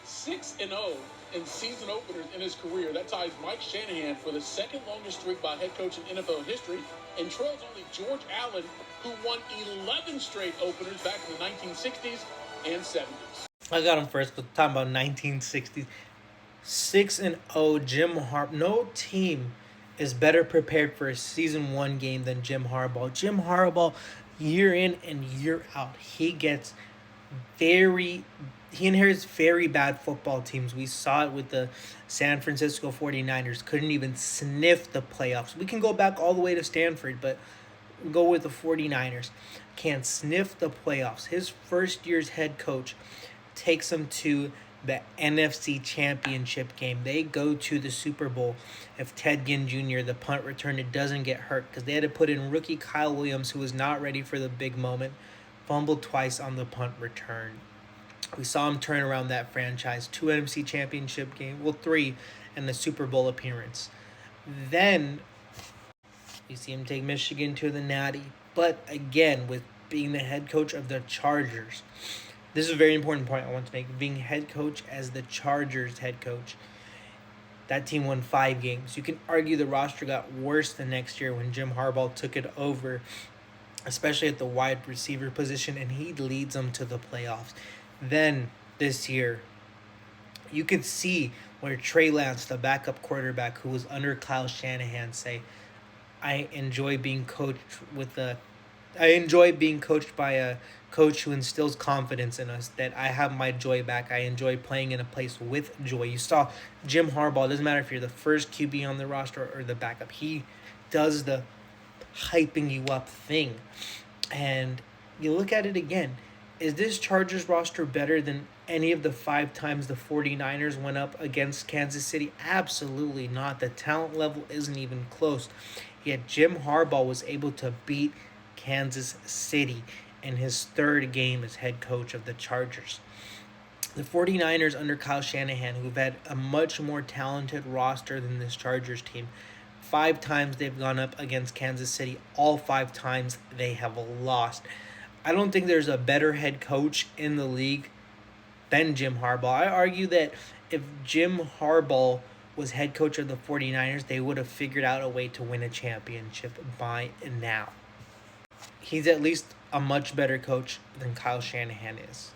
6-0 in season openers in his career. That ties Mike Shanahan for the second longest streak by a head coach in NFL history, and trails only George Allen, who won 11 straight openers back in the 1960s and 70s. I got him first, but talking about 1960s. 6-0, Jim Harbaugh. No team is better prepared for a season one game than Jim Harbaugh. Jim Harbaugh, year in and year out, he inherits very bad football teams. We saw it with the San Francisco 49ers. Couldn't even sniff the playoffs. We can go back all the way to Stanford, but go with the 49ers. Can't sniff the playoffs. His first year's head coach takes him to the NFC Championship game. They go to the Super Bowl if Ted Ginn Jr., the punt returner, doesn't get hurt, because they had to put in rookie Kyle Williams, who was not ready for the big moment, fumbled twice on the punt return. We saw him turn around that franchise. 2 NFC Championship games, 3, and the Super Bowl appearance. Then you see him take Michigan to the Natty. But again, with being the head coach of the Chargers, this is a very important point I want to make. Being head coach as the Chargers head coach, that team won 5 games. You can argue the roster got worse the next year when Jim Harbaugh took it over, especially at the wide receiver position, and he leads them to the playoffs. Then this year, you could see where Trey Lance, the backup quarterback who was under Kyle Shanahan, say, I enjoy being coached by a coach who instills confidence in us, that I have my joy back. I enjoy playing in a place with joy. You saw Jim Harbaugh, it doesn't matter if you're the first QB on the roster or the backup, he does the hyping you up thing. And you look at it again, is this Chargers roster better than any of the 5 times the 49ers went up against Kansas City? Absolutely not. The talent level isn't even close. Yet Jim Harbaugh was able to beat Kansas City in his 3rd game as head coach of the Chargers. The 49ers under Kyle Shanahan, who've had a much more talented roster than this Chargers team, 5 times they've gone up against Kansas City. All 5 times they have lost. I don't think there's a better head coach in the league than Jim Harbaugh. I argue that if Jim Harbaugh was head coach of the 49ers, they would have figured out a way to win a championship by now. He's at least a much better coach than Kyle Shanahan is.